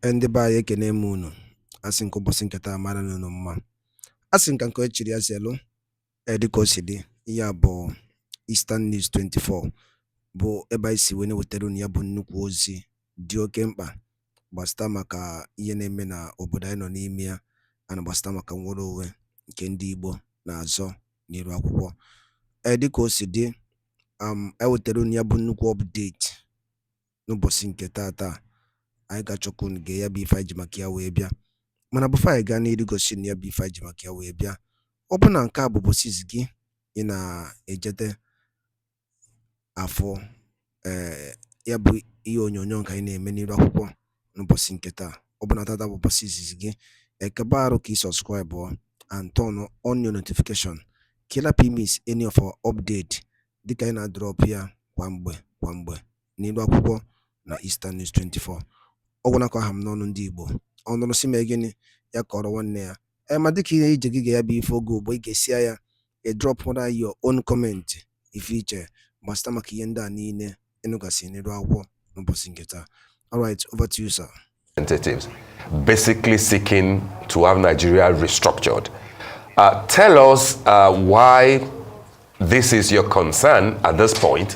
Ndị ba ya ekene m unu asị nke ụbọchị nketa mara n'unu mma asị nka nke echiri ya zelu dịka o si dị ihe bụ Eastern News 24 bụ ebe anyị si wee wetara unu ya bụ nnukwu ozi dị oke mkpa gbasata maka ihe na-eme na obodo anyị nọ n'ime ya ana gbasata maka nnwere onwe nke ndị Igbo na-azọ n'iru akwụkwọ dịka o si dị ewetara unu ya bụ nnukwu update n'ụbọchị nke taa anyị ga-achọkwu nge ya bụ ife anyị ji maka ya wee bịa mana bụfọ anyị gaa n'iru gosi na ya bụ ife anyị ji maka ya wee bịa ọ bụ na nke a bụ bụsiz gị ị na-ejete afọ ya bụ ihe onyonyo nke anyị na-eme n'iru akwụkwọ n'ụbọchị nke taa ọ bụ na tata bụ ụbọchị izizi gị ekebe arụ ka ị subscribe and turn on your notification ka miss any of our update dịka anyị na-drop ya kwa mgbe n'iru akwụkwọ na Eastern News 24 ọgwụnakọ aha m n'ọnụ ndị Igbo ọnụrụ si mee gịnị ya kọrọ nwanne ya ma dịka ihe ije gị ga ya bụ ife oge ugbo ị ga-esi ya drop your own comment ife iche gbasata maka ihe ndị a niile ịnụgasị n'iru akwụkwọ n'ụbọchị nke taa. All right, over to you, sir. Representatives basically seeking to have Nigeria restructured. Tell us why this is your concern at this point,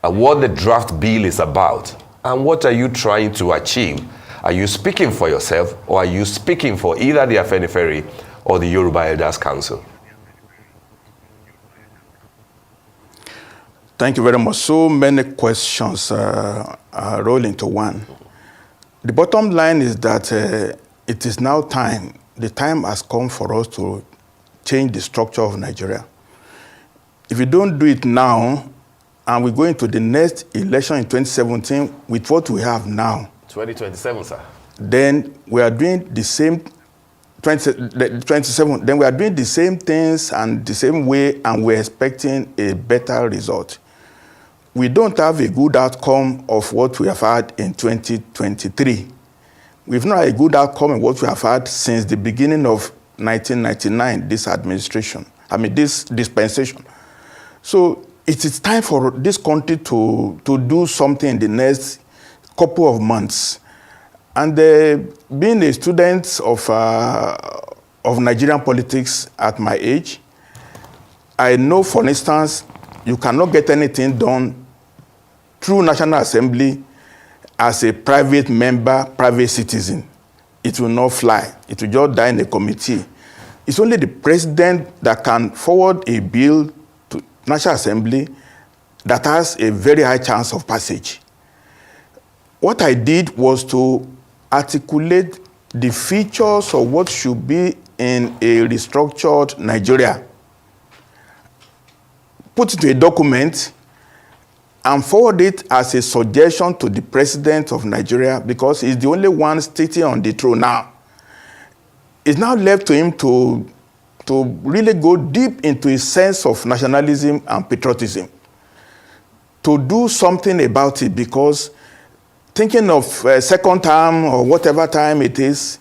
what the draft bill is about, and what are you trying to achieve? Are you speaking for yourself, or are you speaking for either the Afenifere or the Yoruba Elders Council? Thank you very much. So many questions roll into one. The bottom line is that it is now time. The time has come for us to change the structure of Nigeria. If we don't do it now, and we go into the next election in 2017 with what we have now. 2027, sir. Then we are doing the same 27. Then we are doing the same things and the same way, and we're expecting a better result. We don't have a good outcome of what we have had in 2023. We've not had a good outcome of what we have had since the beginning of 1999, this administration, this dispensation. So it is time for this country to do something in the next couple of months. And being a student of Nigerian politics at my age, I know, for instance, you cannot get anything done through National Assembly as a private member, private citizen. It will not fly. It will just die in a committee. It's only the president that can forward a bill to National Assembly that has a very high chance of passage. What I did was to articulate the features of what should be in a restructured Nigeria, put it to a document, and forward it as a suggestion to the president of Nigeria, because he's the only one sitting on the throne now. It's now left to him to really go deep into a sense of nationalism and patriotism, to do something about it, because thinking of second term or whatever time it is,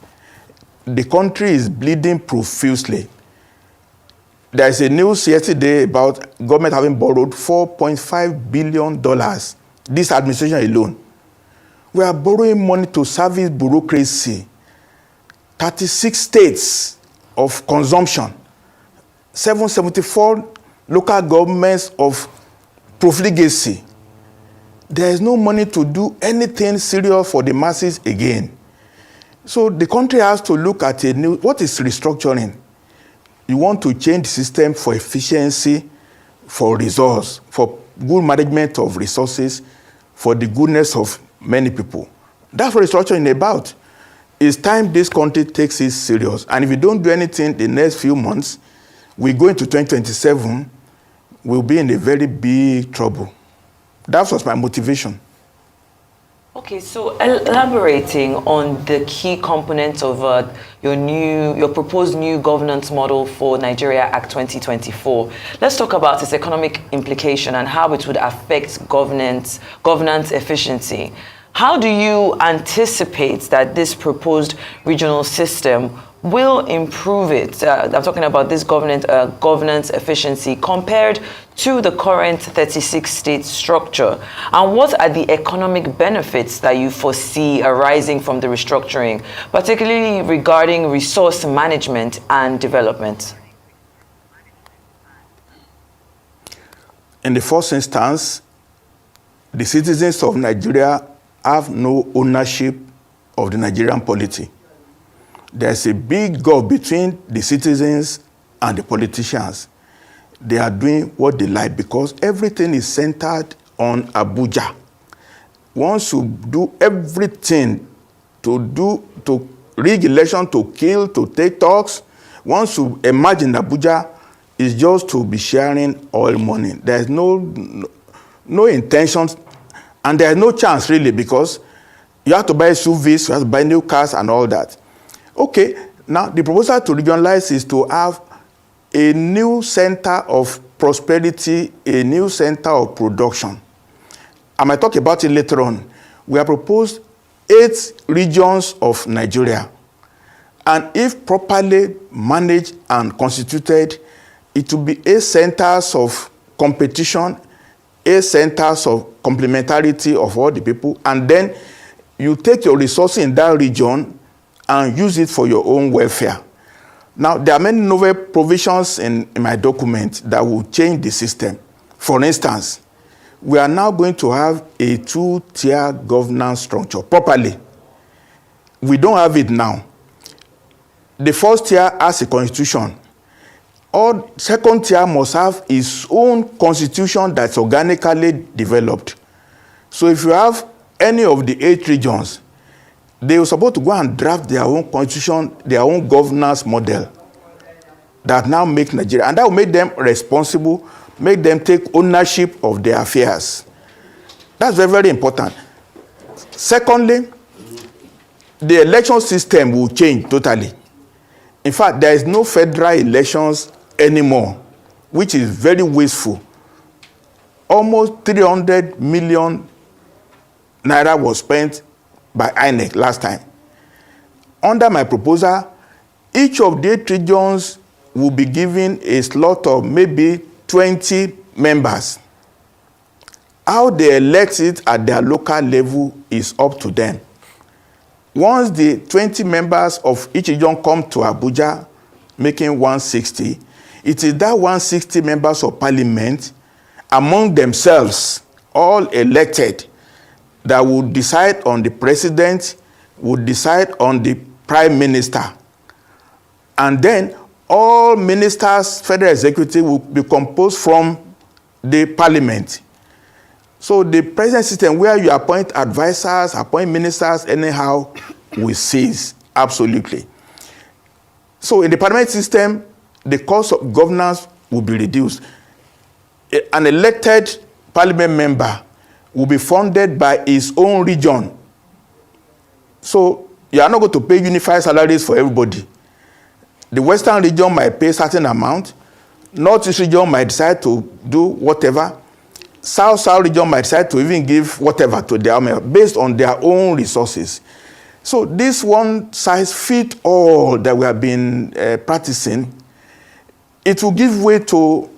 the country is bleeding profusely. There's a news yesterday about government having borrowed $4.5 billion, this administration alone. We are borrowing money to service bureaucracy, 36 states of consumption, 774 local governments of profligacy. There is no money to do anything serious for the masses again. So the country has to look at what is restructuring? You want to change the system for efficiency, for resource, for good management of resources, for the goodness of many people. That's what restructuring is about. It's time this country takes it serious. And if we don't do anything the next few months, we go into 2027, we'll be in a very big trouble. That was my motivation. Okay, so elaborating on the key components of your proposed new governance model for Nigeria Act 2024, let's talk about its economic implication and how it would affect governance efficiency. How do you anticipate that this proposed regional system will improve it? I'm talking about this governance efficiency compared to the current 36-state structure. And what are the economic benefits that you foresee arising from the restructuring, particularly regarding resource management and development? In the first instance, the citizens of Nigeria have no ownership of the Nigerian polity. There's a big gulf between the citizens and the politicians. They are doing what they like because everything is centered on Abuja. Once you do everything to rig election, to kill, to take talks, once you imagine Abuja is just to be sharing oil money. There's no intentions, and there's no chance really because you have to buy SUVs, you have to buy new cars and all that. Okay, now the proposal to regionalize is to have a new center of prosperity, a new center of production. I might talk about it later on. We have proposed 8 regions of Nigeria. And if properly managed and constituted, it will be 8 centers of competition, 8 centers of complementarity of all the people, and then you take your resources in that region and use it for your own welfare. Now, there are many novel provisions in my document that will change the system. For instance, we are now going to have a 2-tier governance structure properly. We don't have it now. The first tier has a constitution. All second tier must have its own constitution that's organically developed. So if you have any of the 8 regions, they were supposed to go and draft their own constitution, their own governance model that now make Nigeria, and that will make them responsible, make them take ownership of their affairs. That's very, very important. Secondly, the election system will change totally. In fact, there is no federal elections anymore, which is very wasteful. Almost 300 million naira was spent by INEC last time. Under my proposal, each of the 8 regions will be given a slot of maybe 20 members. How they elect it at their local level is up to them. Once the 20 members of each region come to Abuja, making 160, it is that 160 members of parliament among themselves, all elected, that would decide on the president, would decide on the prime minister. And then all ministers, federal executive will be composed from the parliament. So the present system where you appoint advisors, appoint ministers anyhow will cease, absolutely. So in the parliament system, the cost of governance will be reduced. An elected parliament member will be funded by his own region. So you are not going to pay unified salaries for everybody. The Western region might pay a certain amount. Northeast region might decide to do whatever. South region might decide to even give whatever to their member based on their own resources. So this one size fit all that we have been practicing, it will give way to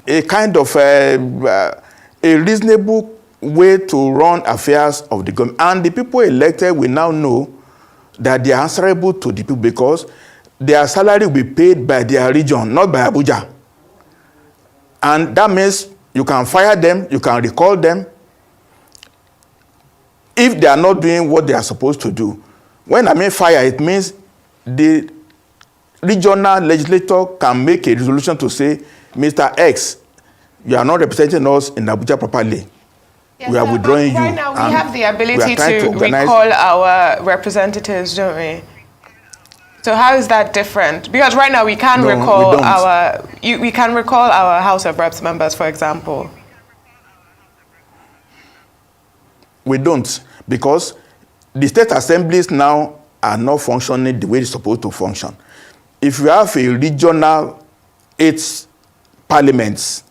a kind of a reasonable way to run affairs of the government. And the people elected will now know that they are answerable to the people because their salary will be paid by their region, not by Abuja. And that means you can fire them, you can recall them if they are not doing what they are supposed to do. When I mean fire, it means the regional legislator can make a resolution to say, Mr. X, you are not representing us in Abuja properly. Yes, we are withdrawing you. Right now, we have the ability to organize... recall our representatives, don't we? So how is that different? Because right now we can recall we can recall our House of Reps members, for example. We don't, because the state assemblies now are not functioning the way they're supposed to function. If you have a regional 8 parliaments,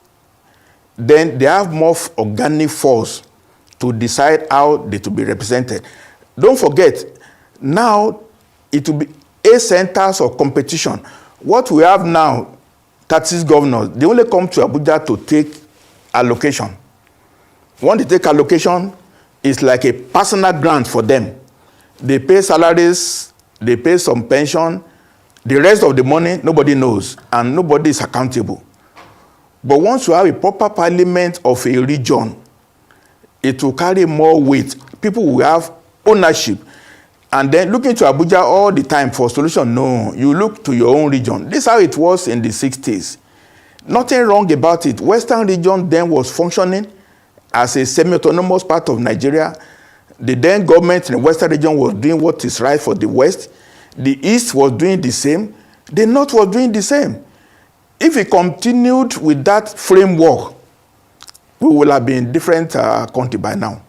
then they have more organic force to decide how they to be represented. Don't forget, now it will be 8 centers of competition. What we have now, 36 governors, they only come to Abuja to take allocation. When they take allocation, it's like a personal grant for them. They pay salaries, they pay some pension. The rest of the money, nobody knows, and nobody is accountable. But once you have a proper parliament of a region, it will carry more weight. People will have ownership. And then looking to Abuja all the time for solution, no. You look to your own region. This is how it was in the 60s. Nothing wrong about it. Western region then was functioning as a semi-autonomous part of Nigeria. The then government in the Western region was doing what is right for the West. The East was doing the same. The North was doing the same. If we continued with that framework, we will have been different country by now.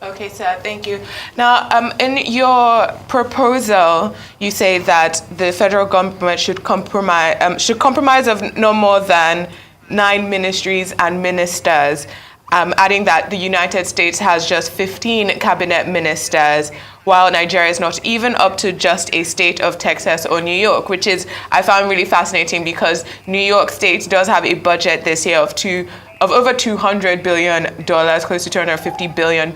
Okay, sir, thank you. Now, in your proposal, you say that the federal government should compromise of no more than 9 ministries and ministers, adding that the United States has just 15 cabinet ministers, while Nigeria is not even up to just a state of Texas or New York, which is, I found really fascinating because New York State does have a budget this year of over $200 billion, close to $250 billion,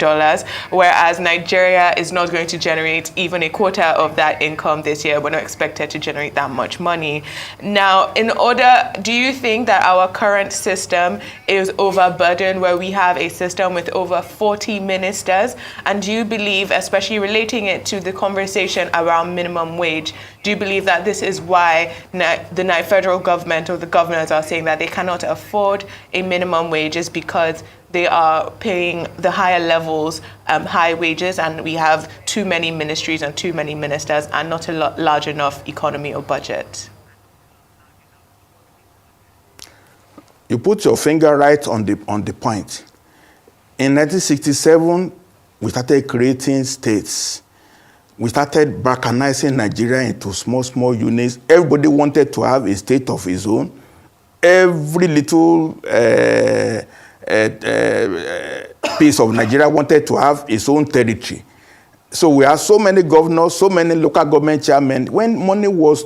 whereas Nigeria is not going to generate even a quarter of that income this year. We're not expected to generate that much money. Now, do you think that our current system is overburdened, where we have a system with over 40 ministers? And do you believe, especially relating it to the conversation around minimum wage, do you believe that this is why the federal government or the governors are saying that they cannot afford a minimum wage, is because they are paying the higher levels high wages, and we have too many ministries and too many ministers and not a large enough economy or budget? You put your finger right on the point. In 1967, we started creating states. We started balkanizing Nigeria into small units. Everybody wanted to have a state of his own. Every little piece of Nigeria wanted to have its own territory. So we have so many governors, so many local government chairmen. When money was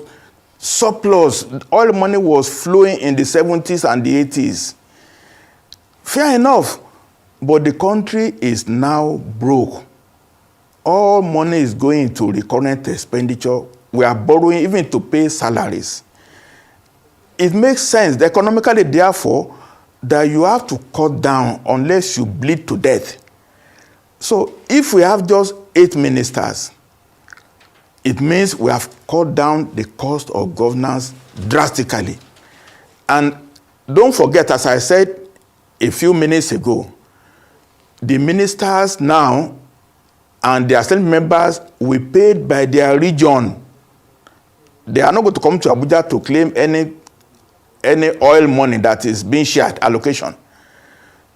surplus, all money was flowing in the 70s and the 80s. Fair enough, but the country is now broke. All money is going to recurrent expenditure. We are borrowing even to pay salaries. It makes sense economically, therefore, that you have to cut down unless you bleed to death. So if we have just 8 ministers, it means we have cut down the cost of governance drastically. And don't forget, as I said a few minutes ago, the ministers now and their assembly members will be paid by their region. They are not going to come to Abuja to claim any oil money that is being shared, allocation.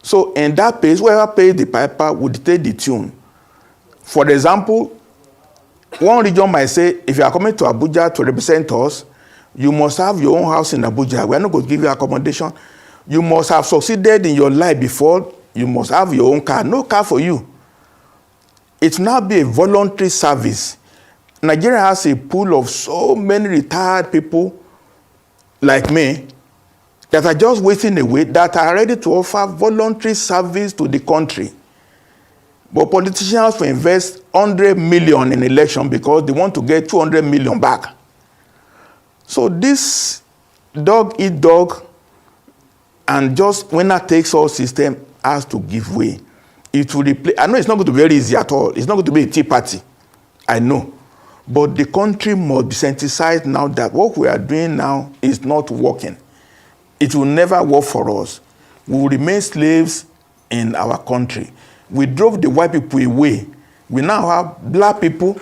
So in that case, whoever pays the piper will dictate the tune. For example, one region might say, if you are coming to Abuja to represent us, you must have your own house in Abuja. We are not going to give you accommodation. You must have succeeded in your life before. You must have your own car. No car for you. It will now be a voluntary service. Nigeria has a pool of so many retired people like me that are just waiting away, that are ready to offer voluntary service to the country. But politicians will invest 100 million in election because they want to get 200 million back. So this dog eat dog and just winner takes all system has to give way. It will replace. I know it's not going to be very easy at all. It's not going to be a tea party. I know. But the country must be sensitized now that what we are doing now is not working. It will never work for us. We will remain slaves in our country. We drove the white people away. We now have black people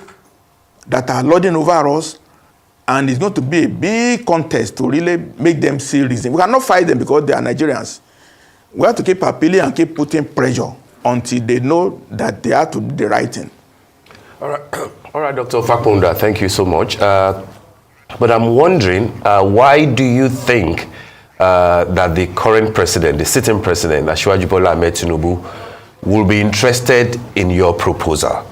that are lording over us, and it's going to be a big contest to really make them see reason. We cannot fight them because they are Nigerians. We have to keep appealing and keep putting pressure until they know that they have to do the right thing. All right, Dr. Fapohunda, thank you so much. But I'm wondering, why do you think that the current president, the sitting president, Asiwaju Bola Ahmed Tinubu, will be interested in your proposal?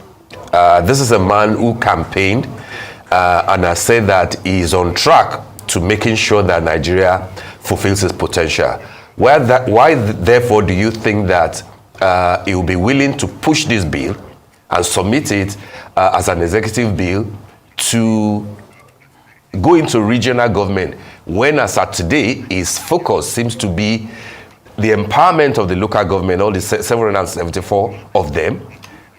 This is a man who campaigned and has said that he is on track to making sure that Nigeria fulfills its potential. Why therefore, do you think that he will be willing to push this bill and submit it as an executive bill to go into regional government, when as at today his focus seems to be the empowerment of the local government, all the 774 of them,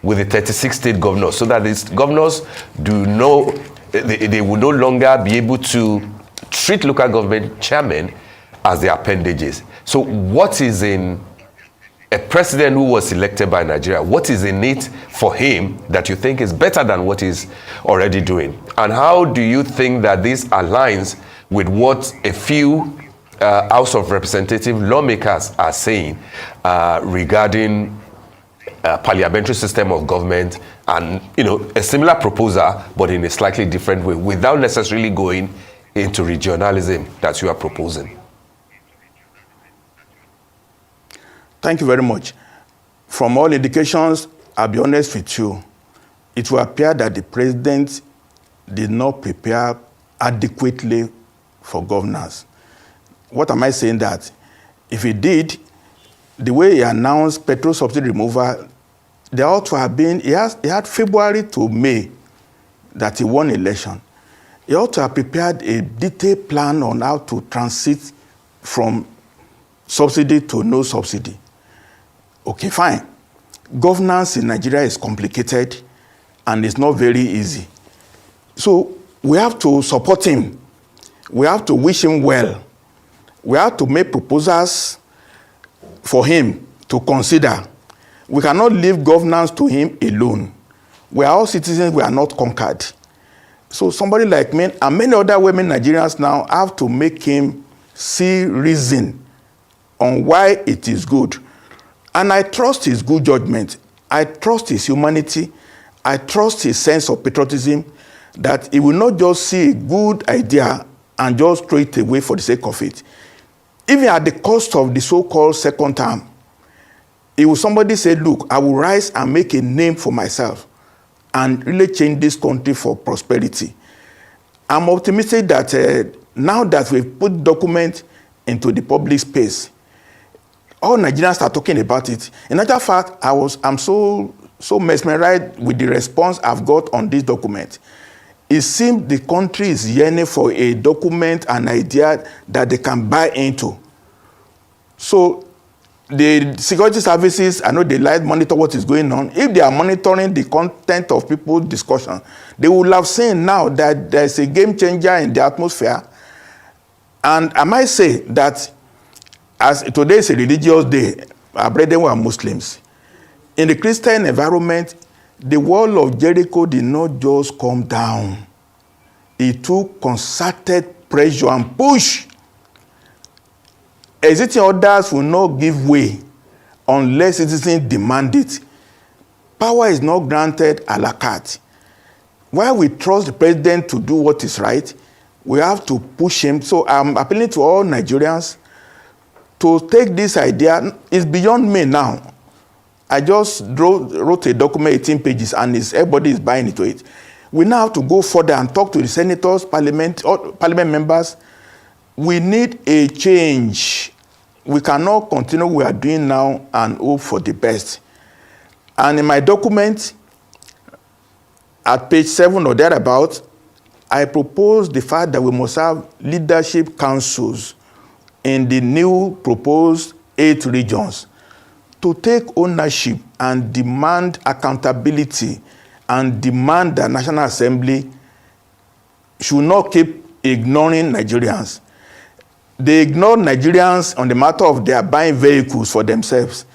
with the 36 state governors, so that these governors they will no longer be able to treat local government chairmen as their appendages. So what is in a president who was elected by Nigeria, what is in it for him that you think is better than what he's already doing? And how do you think that this aligns with what a few House of Representative lawmakers are saying regarding parliamentary system of government, and a similar proposal but in a slightly different way, without necessarily going into regionalism that you are proposing? Thank you very much. From all indications, I'll be honest with you, it will appear that the president did not prepare adequately for governance. What am I saying that? If he did, the way he announced petrol subsidy removal, there ought to have been, he had February to May that he won election. He ought to have prepared a detailed plan on how to transit from subsidy to no subsidy. Okay, fine. Governance in Nigeria is complicated and it's not very easy. So we have to support him. We have to wish him well. We have to make proposals for him to consider. We cannot leave governance to him alone. We are all citizens, we are not conquered. So somebody like me and many other women Nigerians now have to make him see reason on why it is good. And I trust his good judgment. I trust his humanity. I trust his sense of patriotism, that he will not just see a good idea and just throw it away for the sake of it. Even at the cost of the so-called second term, if somebody say, look, I will rise and make a name for myself and really change this country for prosperity. I'm optimistic that now that we've put document into the public space, all Nigerians are talking about it. In actual fact, I'm so mesmerized with the response I've got on this document. It seems the country is yearning for a document, an idea that they can buy into. So the security services, I know they like monitor what is going on. If they are monitoring the content of people's discussion, they will have seen now that there's a game changer in the atmosphere. And I might say that as today is a religious day, our brethren were Muslims. In the Christian environment, the wall of Jericho did not just come down. It took concerted pressure and push. Existing orders will not give way unless citizens demand it. Power is not granted a la carte. While we trust the president to do what is right, we have to push him. So I'm appealing to all Nigerians to take this idea. It's beyond me now. I just wrote a document, 18 pages, and everybody is buying into it. We now have to go further and talk to the senators, parliament members. We need a change. We cannot continue what we are doing now and hope for the best. And in my document, at page 7 or thereabout, I propose the fact that we must have leadership councils in the new proposed 8 regions to take ownership and demand accountability and demand that National Assembly should not keep ignoring Nigerians. They ignore Nigerians on the matter of their buying vehicles for themselves.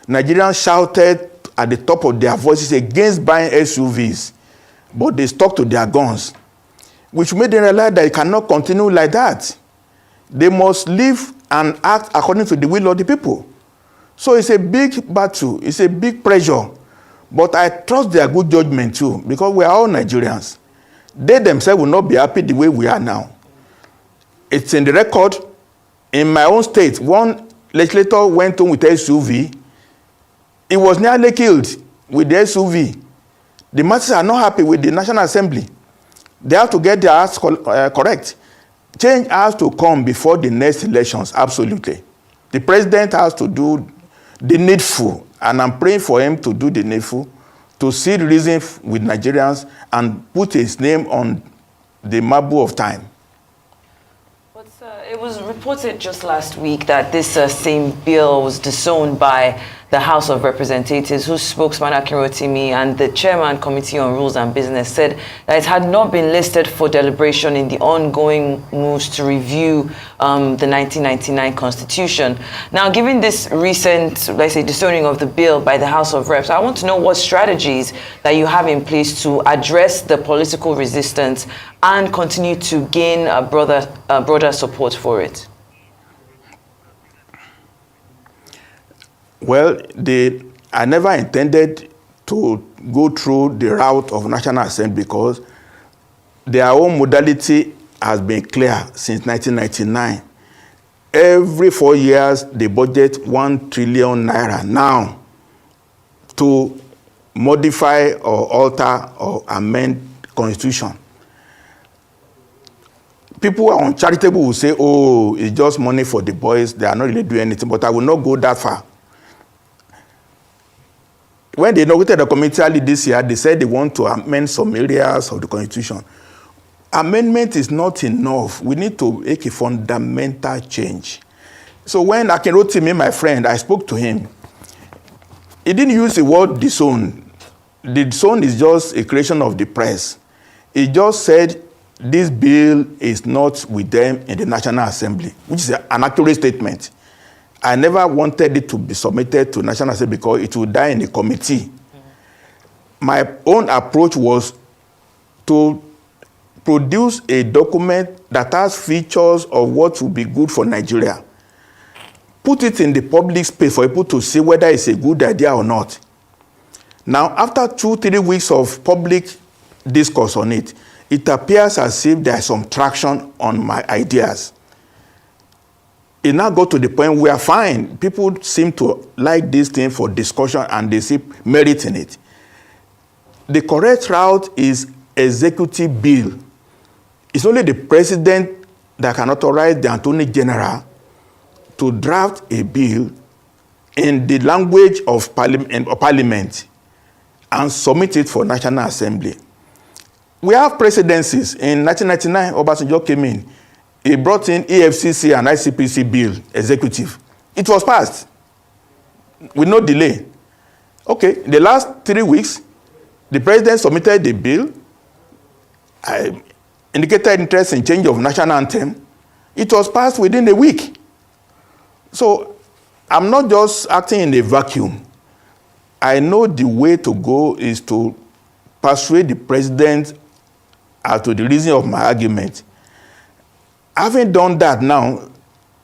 Nigerians shouted at the top of their voices against buying SUVs, but they stuck to their guns, which made them realize that it cannot continue like that. They must live and act according to the will of the people. So it's a big battle, it's a big pressure, but I trust their good judgment too, because we are all Nigerians. They themselves will not be happy the way we are now. It's in the record. In my own state, one legislator went home with a SUV. He was nearly killed with the SUV. The masses are not happy with the National Assembly. They have to get their acts correct. Change has to come before the next elections, absolutely. The president has to do the needful, and I'm praying for him to do the needful, to see reason with Nigerians and put his name on the marble of time. But it was reported just last week that this same bill was disowned by the House of Representatives, whose spokesman Akin Fapohunda and the chairman Committee on Rules and Business said that it had not been listed for deliberation in the ongoing moves to review the 1999 Constitution. Now, given this recent, let's say, disowning of the bill by the House of Reps, I want to know what strategies that you have in place to address the political resistance and continue to gain a broader support for it. Well, I never intended to go through the route of National Assembly because their own modality has been clear since 1999. Every 4 years, they budget 1 trillion naira now to modify or alter or amend Constitution. People on charitable will say, oh, it's just money for the boys. They are not really doing anything, but I will not go that far. When they inaugurated the committee early this year, they said they want to amend some areas of the Constitution. Amendment is not enough. We need to make a fundamental change. So when Akin Fapohunda, my friend, I spoke to him, he didn't use the word disown. The disown is just a creation of the press. He just said this bill is not with them in the National Assembly, which is an accurate statement. I never wanted it to be submitted to National Assembly because it would die in the committee. My own approach was to produce a document that has features of what would be good for Nigeria. Put it in the public space for people to see whether it's a good idea or not. Now, after 2-3 weeks of public discourse on it, it appears as if there is some traction on my ideas. It now got to the point where, fine, people seem to like this thing for discussion and they see merit in it. The correct route is executive bill. It's only the president that can authorize the Attorney General to draft a bill in the language of parliament and submit it for National Assembly. We have presidencies. In 1999, Obasanjo came in. He brought in EFCC and ICPC bill, executive. It was passed with no delay. Okay, in the last 3 weeks, the president submitted the bill. I indicated interest in change of national anthem. It was passed within a week. So I'm not just acting in a vacuum. I know the way to go is to persuade the president as to the reason of my argument. Having done that now,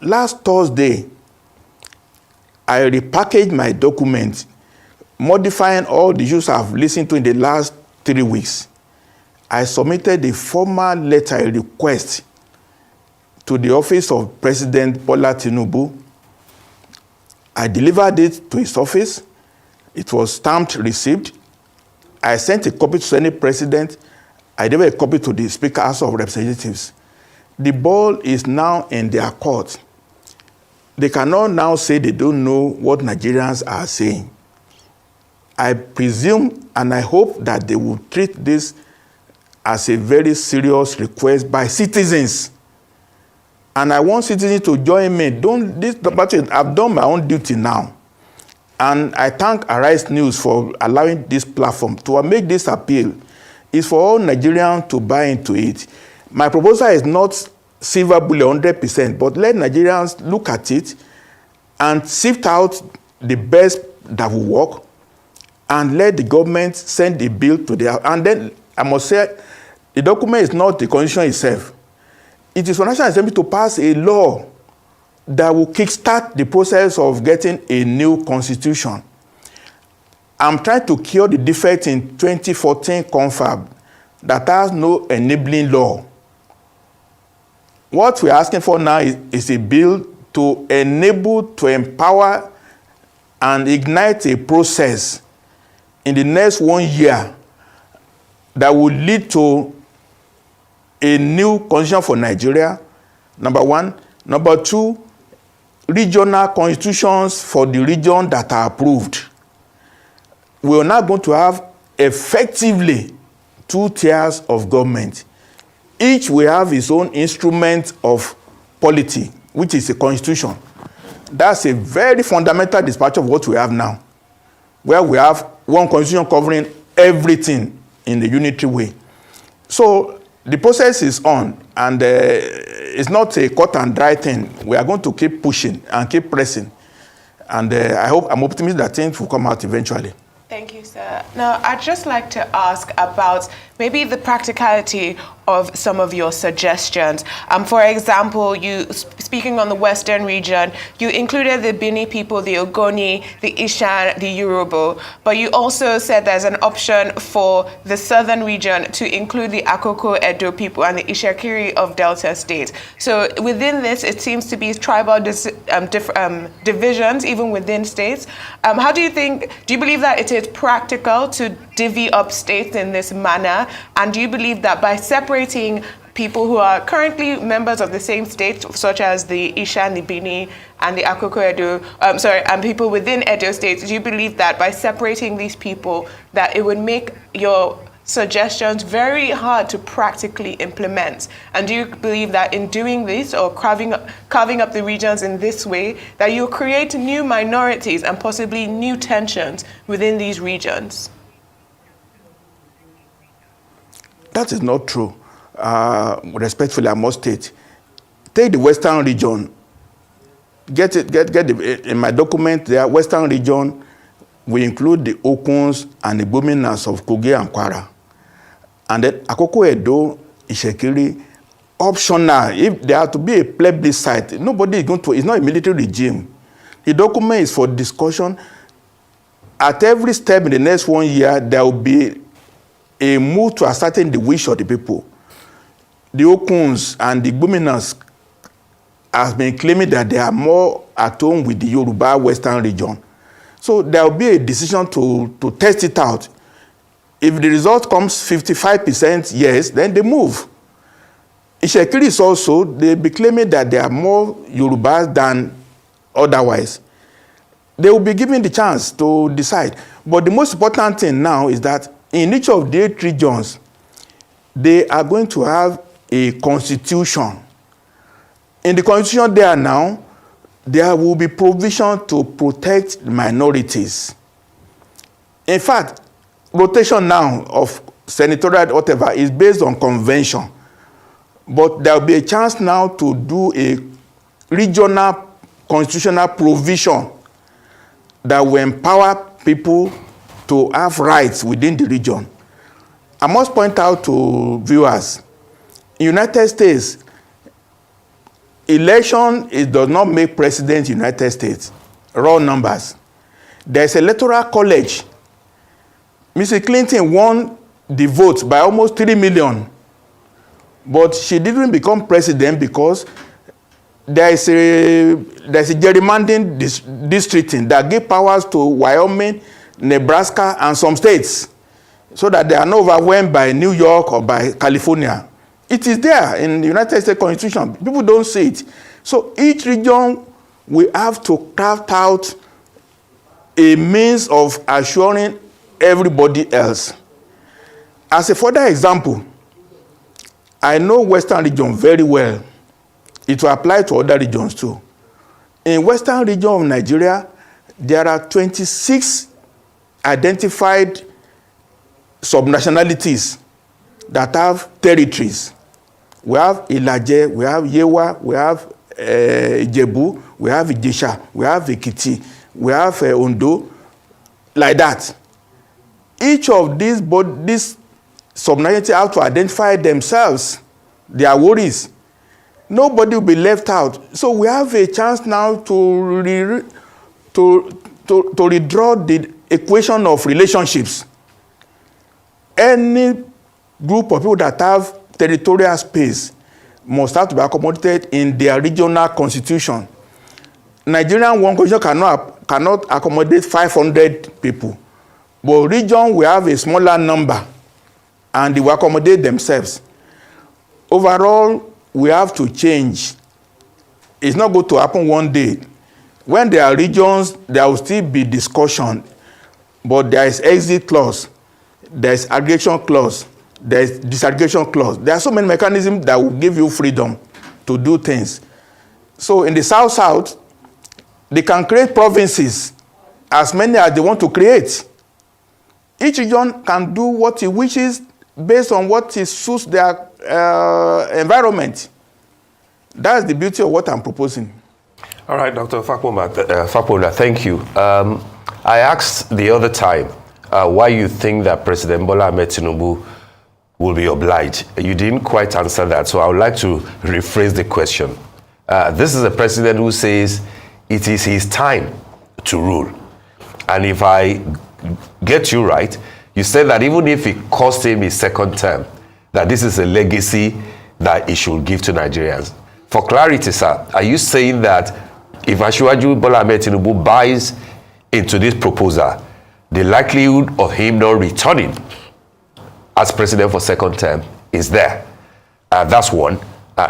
last Thursday, I repackaged my document, modifying all the issues I've listened to in the last 3 weeks. I submitted a formal letter, a request to the office of President Bola Tinubu. I delivered it to his office. It was stamped, received. I sent a copy to Senate President. I delivered a copy to the Speaker House of Representatives. The ball is now in their court. They cannot now say they don't know what Nigerians are saying. I presume and I hope that they will treat this as a very serious request by citizens. And I want citizens to join me. I've done my own duty now. And I thank Arise News for allowing this platform to make this appeal. It's for all Nigerians to buy into it. My proposal is not silver bullet 100%, but let Nigerians look at it and sift out the best that will work, and let the government send the bill to the house. And then I must say, the document is not the constitution itself. It is for National Assembly to pass a law that will kickstart the process of getting a new constitution. I'm trying to cure the defect in 2014 confab that has no enabling law. What we're asking for now is a bill to enable, to empower, and ignite a process in the next 1 year that will lead to a new constitution for Nigeria, number one. Number two, regional constitutions for the region that are approved. We are now going to have effectively 2 tiers of government. Each will have its own instrument of polity, which is a constitution. That's a very fundamental departure of what we have now, where we have one constitution covering everything in a unitary way. So the process is on, and it's not a cut and dry thing. We are going to keep pushing and keep pressing. And I'm optimistic that things will come out eventually. Thank you, sir. Now, I'd just like to ask about maybe the practicality of some of your suggestions. For example, speaking on the Western region, you included the Bini people, the Ogoni, the Ishan, the Yoruba, but you also said there's an option for the Southern region to include the Akoko Edo people and the Ishakiri of Delta State. So within this, it seems to be tribal divisions, even within states. Do you believe that it is practical to divvy up states in this manner? And do you believe that by separating people who are currently members of the same state, such as the Ishan, the Bini, and the Akoko Edo, and people within Edo states, do you believe that by separating these people, that it would make your suggestions very hard to practically implement? And do you believe that in doing this, or carving up the regions in this way, that you'll create new minorities and possibly new tensions within these regions? That is not true. Respectfully, I must state. Take the Western region. In my document there, Western region, we include the Okuns and the Bominas of Kogi and Kwara. And then Akoko Edo, Ishekiri, optional. If there are to be a plebiscite, nobody is going to, it's not a military regime. The document is for discussion. At every step in the next 1 year, there will be a move to ascertain the wish of the people. The Okuns and the Bominas have been claiming that they are more at home with the Yoruba Western region. So there will be a decision to test it out. If the result comes 55% yes, then they move. Ishekiri is also, they be claiming that they are more Yorubas than otherwise. They will be given the chance to decide. But the most important thing now is that in each of the 8 regions, they are going to have a constitution. In the constitution there now, there will be provision to protect minorities. In fact, rotation now of senatorial whatever is based on convention. But there will be a chance now to do a regional constitutional provision that will empower people to have rights within the region. I must point out to viewers, in the United States, election does not make president in the United States. Raw numbers. There's an electoral college. Mrs. Clinton won the vote by almost 3 million. But she didn't become president because there's a gerrymandering districting that gave powers to Wyoming, Nebraska, and some states, so that they are not overwhelmed by New York or by California. It is there in the United States Constitution. People don't see it. So each region will have to craft out a means of assuring everybody else. As a further example, I know Western region very well. It will apply to other regions too. In Western region of Nigeria, there are 26 identified subnationalities that have territories. We have Ilaje, we have Yewa, we have Ijebu, we have Ijesha, we have Ekiti, we have Ondo, like that. Each of these subnationalities have to identify themselves, their worries. Nobody will be left out. So we have a chance now to redraw the equation of relationships. Any group of people that have territorial space must have to be accommodated in their regional constitution. Nigerian one constitution cannot accommodate 500 people. But region will have a smaller number and they will accommodate themselves. overall, we have to change. It's not going to happen one day. When there are regions, there will still be discussion, but there is exit clause, there is aggregation clause, there is disaggregation clause. There are so many mechanisms that will give you freedom to do things. So in the South-South, they can create provinces, as many as they want to create. Each region can do what it wishes based on what it suits their environment. That's the beauty of what I'm proposing. All right, Dr. Fapohunda, thank you. I asked the other time why you think that President Bola Ahmed Tinubu will be obliged. You didn't quite answer that, so I would like to rephrase the question. This is a president who says it is his time to rule. And if I get you right, you said that even if it cost him his second term, that this is a legacy that he should give to Nigerians. For clarity, sir, are you saying that if Asiwaju Bola Ahmed Tinubu buys into this proposal, the likelihood of him not returning as president for second term is there? That's one.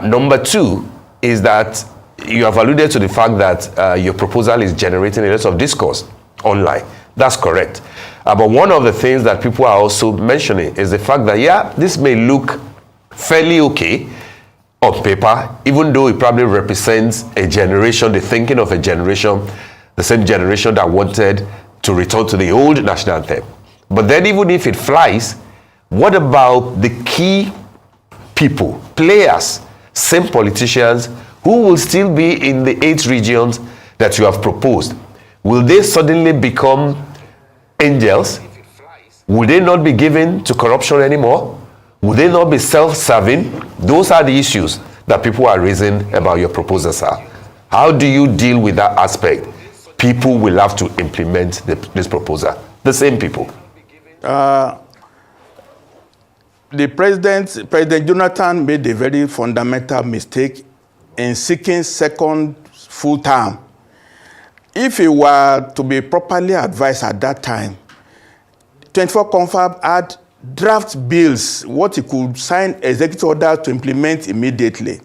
Number two is that you have alluded to the fact that your proposal is generating a lot of discourse online. That's correct. But one of the things that people are also mentioning is the fact that, yeah, this may look fairly okay on paper, even though it probably represents a generation, the thinking of a generation, the same generation that wanted to return to the old national anthem. But then even if it flies, what about the key people, players, same politicians who will still be in the 8 regions that you have proposed? Will they suddenly become angels? Will they not be given to corruption anymore? Will they not be self-serving? Those are the issues that people are raising about your proposal, sir. How do you deal with that aspect? People will have to implement this proposal. The same people. The President Jonathan made a very fundamental mistake in seeking second full term. If he were to be properly advised at that time, 24 confab had draft bills, what he could sign executive order to implement immediately.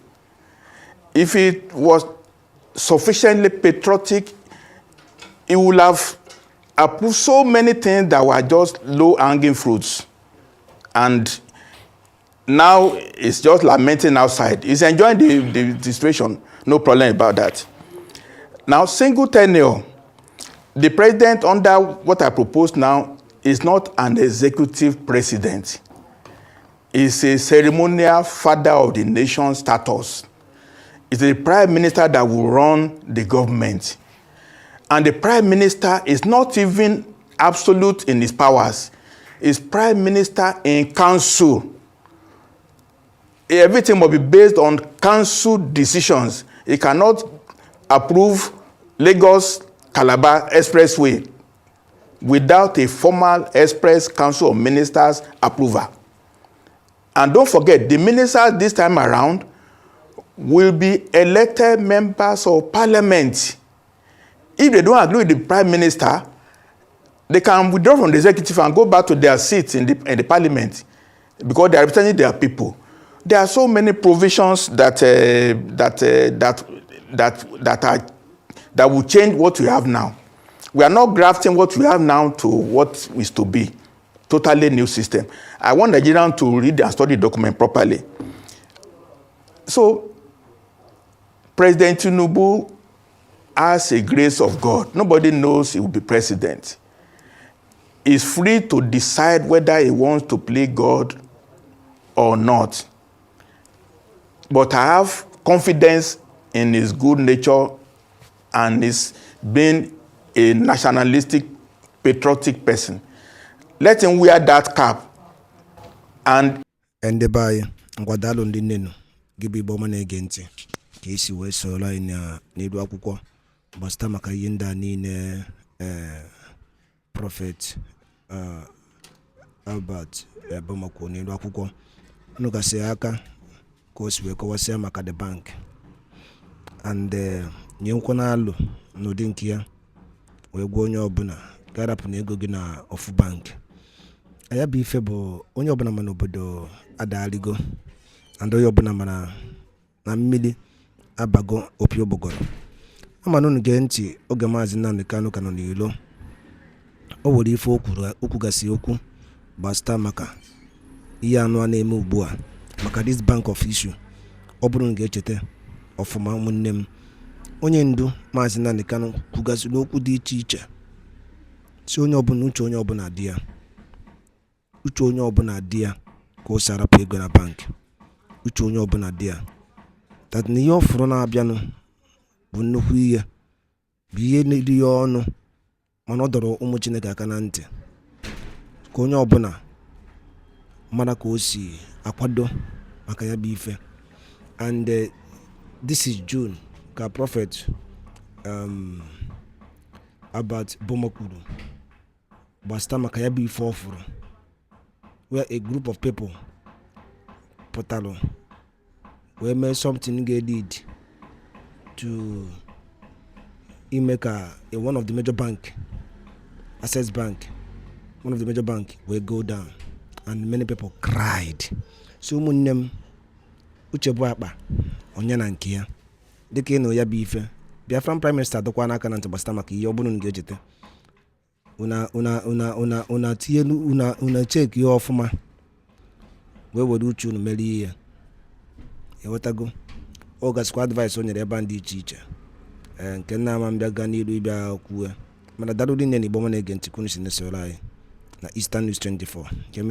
If it was sufficiently patriotic, he would have approved so many things that were just low-hanging fruits. And now it's just lamenting outside. He's enjoying the situation, no problem about that. Now, single tenure, the president under what I propose now is not an executive president. He's a ceremonial father of the nation status. It's the prime minister that will run the government. And the prime minister is not even absolute in his powers. He's prime minister in council. Everything must be based on council decisions. He cannot approve Lagos-Calabar Expressway without a formal express council of ministers approval. And don't forget, the ministers this time around will be elected members of parliament. If they don't agree with the prime minister, they can withdraw from the executive and go back to their seats in the parliament because they are representing their people. There are so many provisions that will change what we have now. We are not grafting what we have now to what is to be. Totally new system. I want Nigerians to read and study the document properly. So, President Tinubu has a grace of God. Nobody knows he will be president. He's free to decide whether he wants to play God or not. But I have confidence in his good nature and his being a nationalistic, patriotic person. Let him wear that cap. And the by ngwadalo ndị nenu gibi boma na-ege ntị ka esi wee soro anyị n'elu akwụkwọ gbasịta maka ihe ndị a niile Prophet Albert Bomakwo n'elu akwụkwọ unu gasị aka ka o si wee kọwasịa maka the bank and nye nkwa na-alụ n'ụdị nke ya wee gwa onye ọbụla garapụ na ego gị na ofu bank aya bụ ife bụ onye ọbụla ma n'obodo adaligo and onye ọbụla mana na mmiri abago opi ụgbọgọrọ. Ama na unu gee ntị oge Maazị Nnamdi Kanu ka nọ n'ilo, o nwere ife okwu gasị okwu gbasịta maka ihe anụ a na-eme ugbu a maka this bank of issue. Ọ bụrụ na ga-echeta ọfụma ụmụnne m, onye ndu Maazị Nnamdi Kanu kwugasịrị okwu dị iche iche si onye ọbụla uche onye ọbụla dị ya, uche onye ọbụla dị ya ka o si arapụ ego na bank, uche onye ọbụla dị ya that na ihe ọ fụrụ na-abịanụ bụ nnukwu ihe, bụ ihe na-eri ya ọnụ, mana ọ dọrọ ụmụ Chineke aka na ntị ka onye ọbụla mara ka o si akwado maka ya bụ ife. And this is June ka Prophet about Bomokwuru gbasịta maka ya bụ ife ọ fụrụ, where a group of people pụtalụ wee mee something ga-lead to ime ka one of the major bank, Access Bank, one of the major bank will go down, and many people cried. So ụmụnne m, uche bụ akpa onye na nke ya, dịka ị nụ ya bụ ife Biafran Prime Minister dọkwa n'aka na ntị gbasịta maka ihe ọ bụrụ na ga-echeta una tinye una cheki ihe ọfụma wee were uche unu mere ihe. Ewetago ọ gasikwa advice o nyere ebe ndị iche iche nke nna ama mbịa gaa n'iru ịbịa kwuo, mana dalụ dị nne na Igbo ma na-ege ntị kwunu si na-esoro anyị na Eastern News 24 nke